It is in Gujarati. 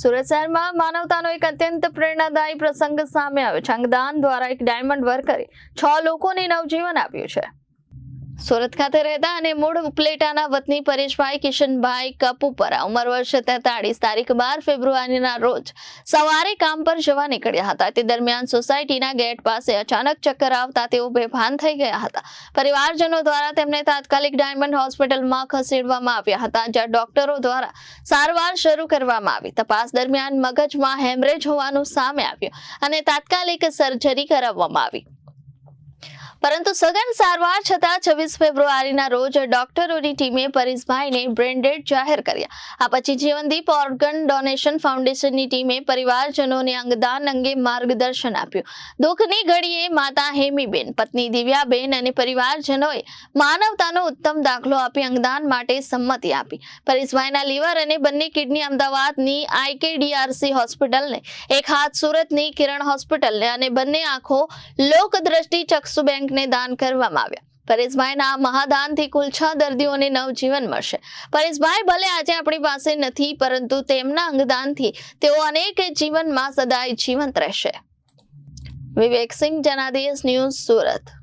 સુરત શહેરમાં માનવતાનો એક અત્યંત પ્રેરણાદાયી પ્રસંગ સામે આવ્યો છે. અંગદાન દ્વારા એક ડાયમંડ વર્કરે 6 લોકોને નવજીવન આપ્યું છે. સુરત ખાતે રહેતા અને મૂળ ઉપલેટાના વતની પરેશભાઈ કિશનભાઈ કપુપરા ઉંમર વર્ષ 43 તારીખ 12 ફેબ્રુઆરીના રોજ સવારે કામ પર જવા નીકળ્યા હતા. તે દરમિયાન સોસાયટીના ગેટ પાસે અચાનક ચક્કર આવતા તેઓ બેભાન થઈ ગયા હતા. પરિવારજનો દ્વારા તેમને તાત્કાલિક ડાયમંડ હોસ્પિટલમાં ખસેડવામાં આવ્યા હતા, જ્યાં ડોક્ટરો દ્વારા સારવાર શરૂ કરવામાં આવી. તપાસ દરમિયાન મગજમાં હેમરેજ હોવાનું સામે આવ્યું અને તાત્કાલિક સર્જરી કરાવવામાં આવી, પરંતુ સઘન સારવાર છતાં 26 ફેબ્રુઆરીના રોજ ડોક્ટરોની ટીમે પરેશભાઈને બ્રેન ડેડ જાહેર કર્યા. આ પછી જીવનદીપ ઓર્ગન ડોનેશન ફાઉન્ડેશનની ટીમે પરિવારજનોને અંગદાન અંગે માર્ગદર્શન આપ્યું. દુઃખની ઘડીએ માતા હેમીબેન, પત્ની દિવ્યાબેન અને પરિવારજનોએ માનવતાનો ઉત્તમ દાખલો આપી અંગદાન માટે સંમતિ આપી. પરેશભાઈના લીવર અને બંને કિડની અમદાવાદની IKDRC હોસ્પિટલને, એક હાથ સુરતની કિરણ હોસ્પિટલને અને બંને આંખો લોકદ્રષ્ટિ ચક્ષુ બેંક ને દાન કરવામાં આવ્યા. પરેશભાઈના મહાદાનથી કુલ 6 દર્દીઓને નવજીવન મળશે. પરેશભાઈ ભલે આજે આપણી પાસે નથી, પરંતુ તેમના અંગદાનથી તેઓ અનેક જીવનમાં સદાય જીવંત રહેશે. વિવેક સિંહ, જનાદેશ ન્યૂઝ, સુરત.